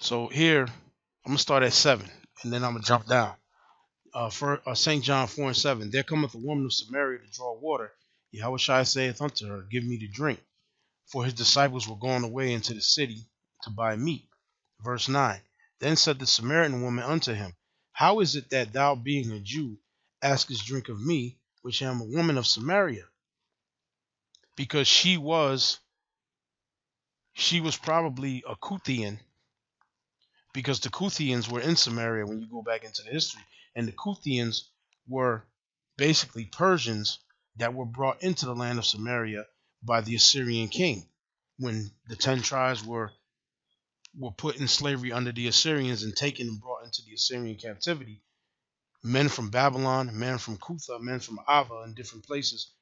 So here, I'm going to start at 7, and then I'm going to jump down. For St. John 4 and 7, there cometh a woman of Samaria to draw water. Yahushua saith unto her, give me to drink. For his disciples were gone away into the city to buy meat. Verse 9, then said the Samaritan woman unto him, how is it that thou, being a Jew, askest drink of me, which am a woman of Samaria? Because she was probably a Kuthian, because the Kuthians were in Samaria when you go back into the history. And the Kuthians were basically Persians that were brought into the land of Samaria by the Assyrian king. When the 10 tribes were put in slavery under the Assyrians and taken and brought into the Assyrian captivity, men from Babylon, men from Cutha, men from Ava and different places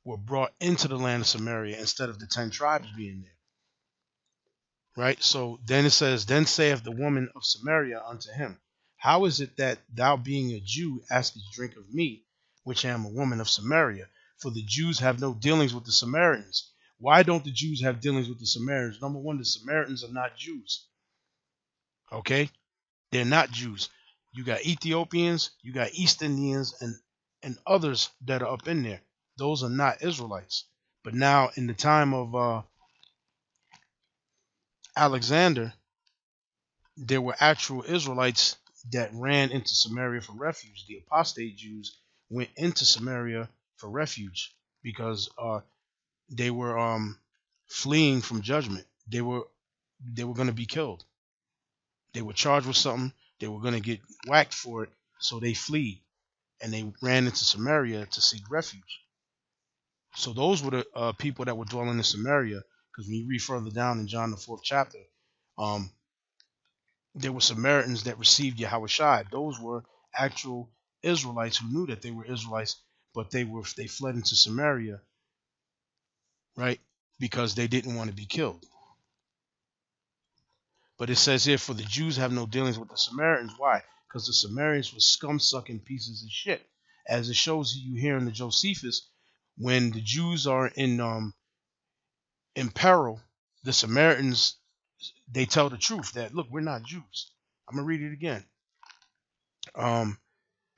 were brought into the land of Samaria instead of the 10 tribes being there. Right? So then it says, then saith the woman of Samaria unto him, how is it that thou, being a Jew, askest drink of me, which am a woman of Samaria? For the Jews have no dealings with the Samaritans. Why don't the Jews have dealings with the Samaritans? Number one, the Samaritans are not Jews. Okay? They're not Jews. You got Ethiopians, you got East Indians, and and others that are up in there. Those are not Israelites. But now, in the time of Alexander, there were actual Israelites that ran into Samaria for refuge. The apostate Jews went into Samaria for refuge because they were fleeing from judgment. They were going to be killed. They were charged with something. They were going to get whacked for it, so they fled and they ran into Samaria to seek refuge. So those were the people that were dwelling in Samaria. Because when you read further down in John the 4th chapter, um, there were Samaritans that received Yahushua. Those were actual Israelites who knew that they were Israelites, but they fled into Samaria, right? Because they didn't want to be killed. But it says here, for the Jews have no dealings with the Samaritans. Why? Because the Samaritans were scum-sucking pieces of shit. As it shows you here in the Josephus, when the Jews are in peril, the Samaritans, they tell the truth that, look, we're not Jews. I'm gonna read it again.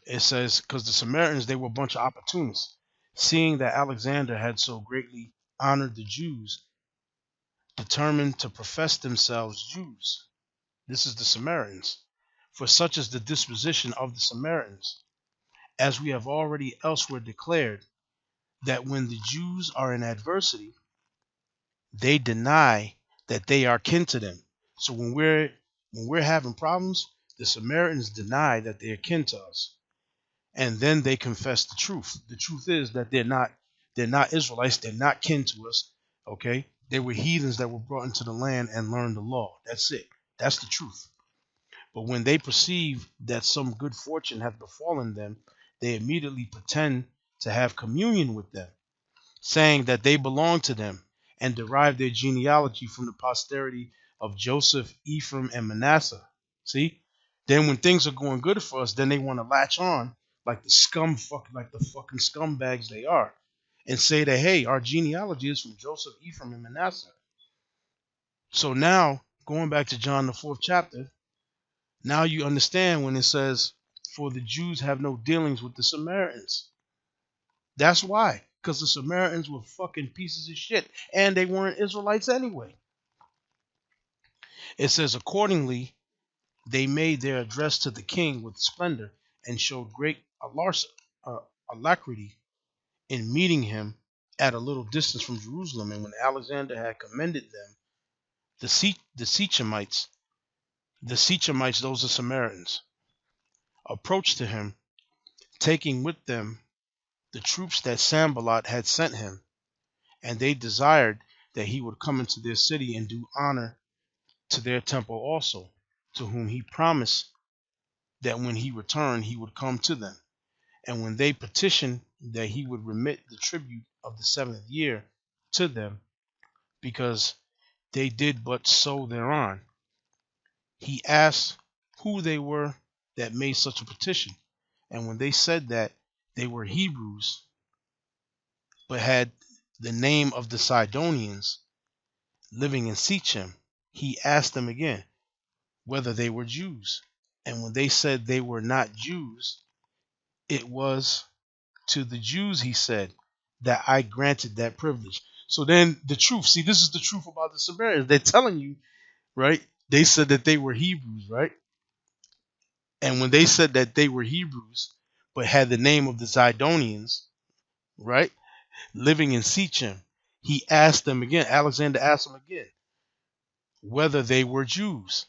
It says, because the Samaritans, they were a bunch of opportunists, seeing that Alexander had so greatly honored the Jews, determined to profess themselves Jews. This is the Samaritans. For such is the disposition of the Samaritans, as we have already elsewhere declared, that when the Jews are in adversity, they deny that they are kin to them. So when we're having problems, the Samaritans deny that they are kin to us, and then they confess the truth. The truth is that they're not Israelites. They're not kin to us. Okay, they were heathens that were brought into the land and learned the law. That's it. That's the truth. But when they perceive that some good fortune hath befallen them, they immediately pretend to have communion with them, saying that they belong to them, and derive their genealogy from the posterity of Joseph, Ephraim, and Manasseh. See? Then when things are going good for us, then they want to latch on like like the fucking scumbags they are, and say that, hey, our genealogy is from Joseph, Ephraim, and Manasseh. So now, going back to John the 4th chapter, now you understand when it says, for the Jews have no dealings with the Samaritans. That's why. Because the Samaritans were fucking pieces of shit. And they weren't Israelites anyway. It says, accordingly, they made their address to the king with splendor and showed great alacrity in meeting him at a little distance from Jerusalem. And when Alexander had commended them, the Sichemites, those are Samaritans, approached to him, taking with them the troops that Sanballat had sent him, and they desired that he would come into their city and do honor to their temple also, to whom he promised that when he returned he would come to them. And when they petitioned that he would remit the tribute of the 7th year to them, because they did but sow thereon, he asked who they were that made such a petition. And when they said that they were Hebrews, but had the name of the Sidonians living in Sechem, he asked them again whether they were Jews. And when they said they were not Jews, it was to the Jews, he said, that I granted that privilege. So then the truth, see, this is the truth about the Samaritans. They're telling you, right? They said that they were Hebrews, right? And when they said that they were Hebrews, but had the name of the Zidonians, right, living in Sechem, he asked them again, Alexander asked them again, whether they were Jews.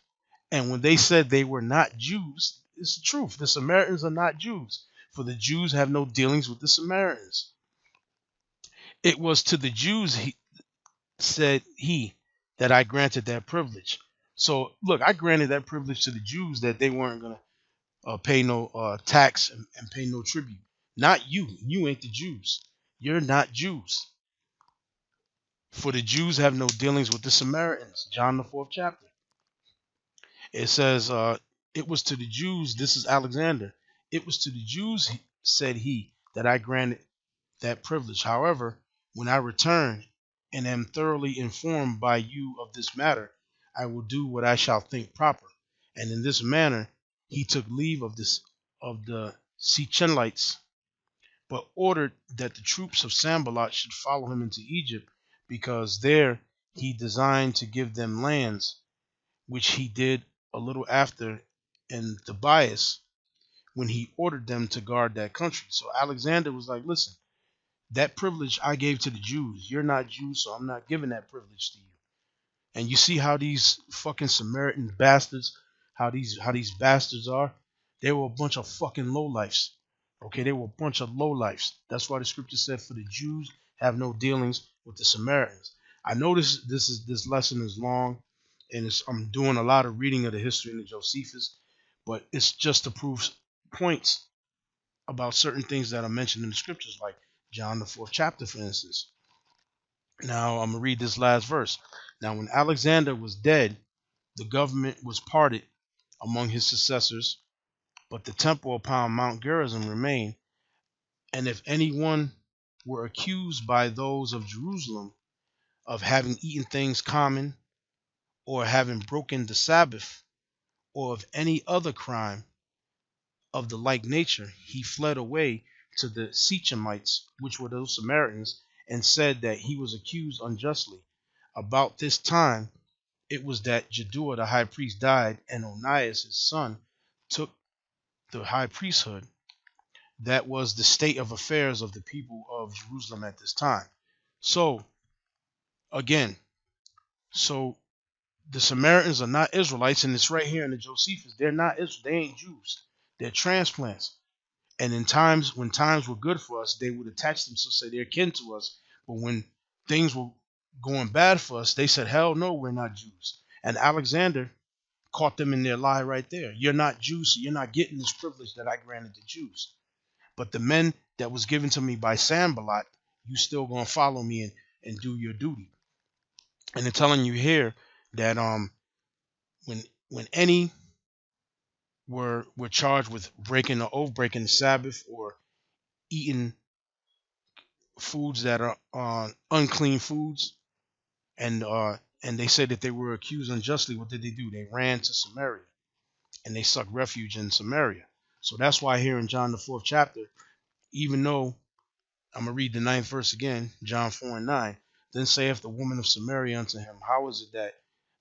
And when they said they were not Jews, it's the truth. The Samaritans are not Jews, for the Jews have no dealings with the Samaritans. It was to the Jews, said he, that I granted that privilege. So, look, I granted that privilege to the Jews that they weren't going to pay no tax and pay no tribute. Not you. You ain't the Jews. You're not Jews. For the Jews have no dealings with the Samaritans. John the 4th chapter. It says, it was to the Jews, this is Alexander, it was to the Jews, said he, that I granted that privilege. However, when I return and am thoroughly informed by you of this matter, I will do what I shall think proper. And in this manner he took leave of the Sichenites but ordered that the troops of Sanballat should follow him into Egypt, because there he designed to give them lands, which he did a little after in Tobias, when he ordered them to guard that country. So Alexander was like, listen, that privilege I gave to the Jews. You're not Jews, so I'm not giving that privilege to you. And you see how these fucking Samaritan bastards, how these bastards are? They were a bunch of fucking lowlifes. Okay, they were a bunch of lowlifes. That's why the scripture said, for the Jews have no dealings with the Samaritans. I know this lesson is long, and I'm doing a lot of reading of the history in the Josephus, but it's just to prove points about certain things that are mentioned in the scriptures, like John the 4th chapter, for instance. Now I'm gonna read this last verse. Now, when Alexander was dead, the government was parted among his successors, but the temple upon Mount Gerizim remained. And if anyone were accused by those of Jerusalem of having eaten things common, or having broken the Sabbath, or of any other crime of the like nature, he fled away to the Sichemites, which were those Samaritans, and said that he was accused unjustly. About this time it was that Jaddua the high priest died, and Onias his son took the high priesthood. That was the state of affairs of the people of Jerusalem at this time. So again, so the Samaritans are not Israelites, and it's right here in the Josephus. They're not Israel. They ain't Jews. They're transplants. And in times when times were good for us, they would attach themselves, say they're kin to us. But when things were going bad for us, they said, hell no, we're not Jews. And Alexander caught them in their lie right there. You're not Jews, so you're not getting this privilege that I granted the Jews. But the men that was given to me by Sanballat, you still gonna follow me and do your duty. And they're telling you here that when any were charged with breaking the oath, breaking the Sabbath, or eating foods that are unclean foods, and they said that they were accused unjustly, what did they do? They ran to Samaria, and they sought refuge in Samaria. So that's why here in John the 4th chapter, even though I'm gonna read the 9th verse again, John 4:9. Then saith the woman of Samaria unto him, how is it that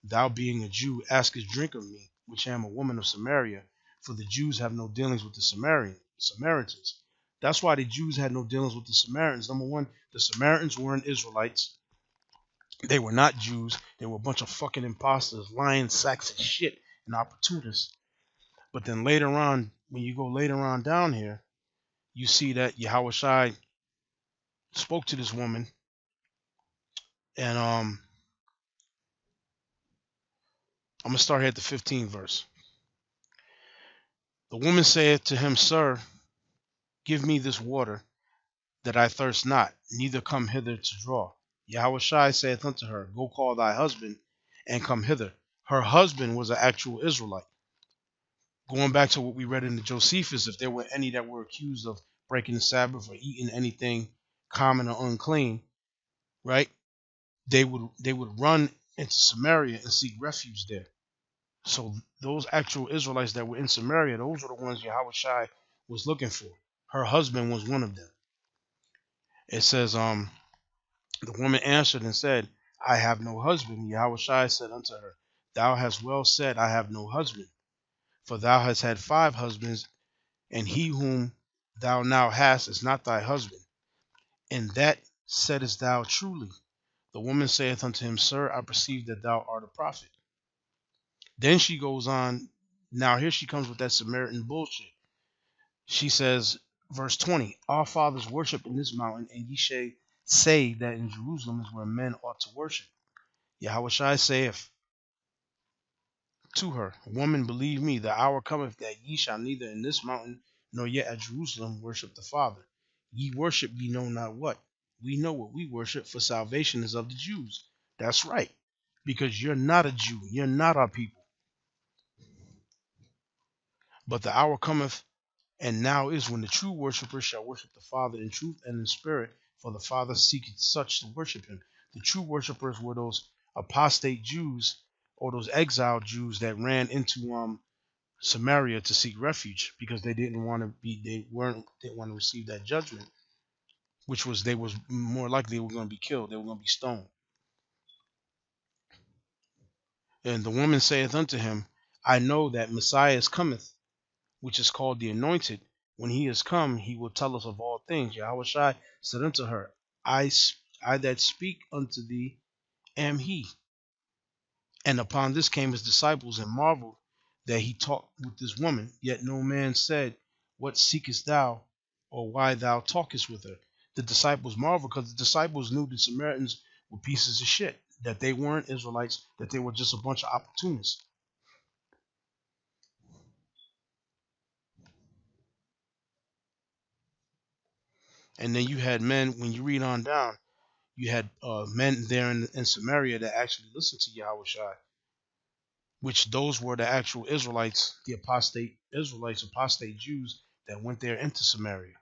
thou, being a Jew, askest drink of me, which am a woman of Samaria? For the Jews have no dealings with the Samaritans. That's why the Jews had no dealings with the Samaritans. Number one, the Samaritans weren't Israelites. They were not Jews. They were a bunch of fucking imposters, lying sacks of shit, and opportunists. But then later on, when you go later on down here, you see that Yahushua spoke to this woman, and I'm gonna start here at the 15th verse. The woman saith to him, Sir, give me this water, that I thirst not, neither come hither to draw. Yahushua saith unto her, Go call thy husband, and come hither. Her husband was an actual Israelite. Going back to what we read in the Josephus, if there were any that were accused of breaking the Sabbath or eating anything common or unclean, right? They would run into Samaria and seek refuge there. So those actual Israelites that were in Samaria, those were the ones Yahushua was looking for. Her husband was one of them. It says, the woman answered and said, I have no husband. Yahushua said unto her, Thou hast well said, I have no husband. For thou hast had 5 husbands, and he whom thou now hast is not thy husband. And that saidest thou truly. The woman saith unto him, Sir, I perceive that thou art a prophet. Then she goes on. Now here she comes with that Samaritan bullshit. She says, verse 20, Our fathers worship in this mountain, and ye say that in Jerusalem is where men ought to worship. Yahushua saith to her, Woman, believe me, the hour cometh that ye shall neither in this mountain nor yet at Jerusalem worship the Father. Ye worship ye know not what. We know what we worship, for salvation is of the Jews. That's right, because you're not a Jew. You're not our people. But the hour cometh, and now is, when the true worshippers shall worship the Father in truth and in spirit, for the Father seeketh such to worship him. The true worshippers were those apostate Jews, or those exiled Jews that ran into Samaria to seek refuge, because they didn't want to receive that judgment which was they was more likely they were going to be killed. They were going to be stoned. And the woman saith unto him, I know that Messiah cometh, which is called the Anointed. When he is come, he will tell us of all things. Yahushua said unto her, I that speak unto thee am he. And upon this came his disciples and marveled that he talked with this woman. Yet no man said, What seekest thou, or why thou talkest with her? The disciples marveled because the disciples knew the Samaritans were pieces of shit, that they weren't Israelites, that they were just a bunch of opportunists. And then you had men, when you read on down, you had men there in Samaria that actually listened to Yahushua, which those were the actual Israelites, the apostate Israelites, apostate Jews that went there into Samaria.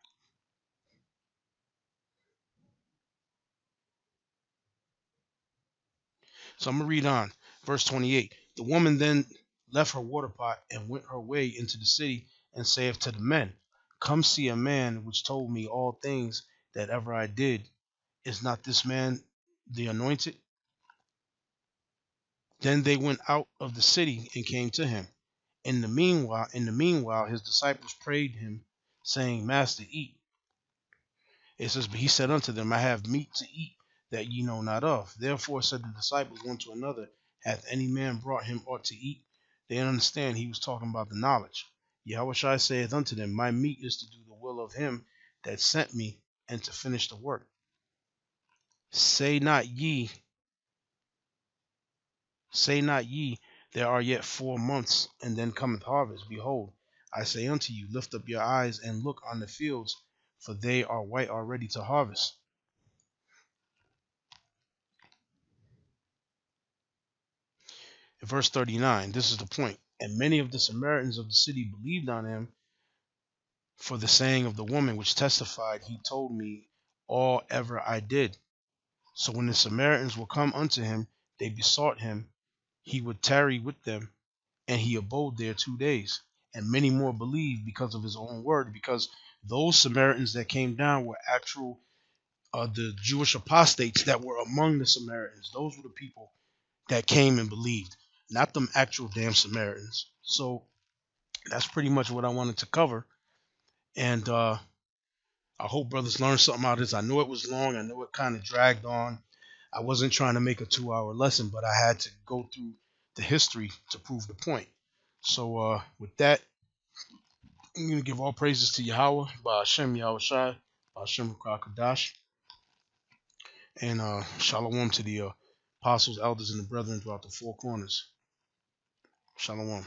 So I'm going to read on. Verse 28. The woman then left her water pot and went her way into the city and saith to the men, Come see a man which told me all things that ever I did. Is not this man the anointed? Then they went out of the city and came to him. In the meanwhile, his disciples prayed him, saying, Master, eat. It says, But he said unto them, I have meat to eat that ye know not of. Therefore said the disciples one to another, Hath any man brought him aught to eat? They didn't understand he was talking about the knowledge. Yahushua saith unto them, My meat is to do the will of him that sent me, and to finish the work. Say not ye, there are yet 4 months, and then cometh harvest. Behold, I say unto you, lift up your eyes and look on the fields, for they are white already to harvest. In verse 39, this is the point. And many of the Samaritans of the city believed on him for the saying of the woman, which testified, He told me all ever I did. So when the Samaritans were come unto him, they besought him he would tarry with them, and he abode there 2 days. And many more believed because of his own word, because those Samaritans that came down were actual the Jewish apostates that were among the Samaritans. Those were the people that came and believed, not them actual damn Samaritans. So that's pretty much what I wanted to cover. And I hope brothers learned something out of this. I know it was long. I know it kind of dragged on. I wasn't trying to make a 2-hour lesson, but I had to go through the history to prove the point. So with that, I'm going to give all praises to Yahweh, by Hashem Yahushai, by Hashem Kadash, and shalom to the apostles, elders, and the brethren throughout the 4 corners. Shalom.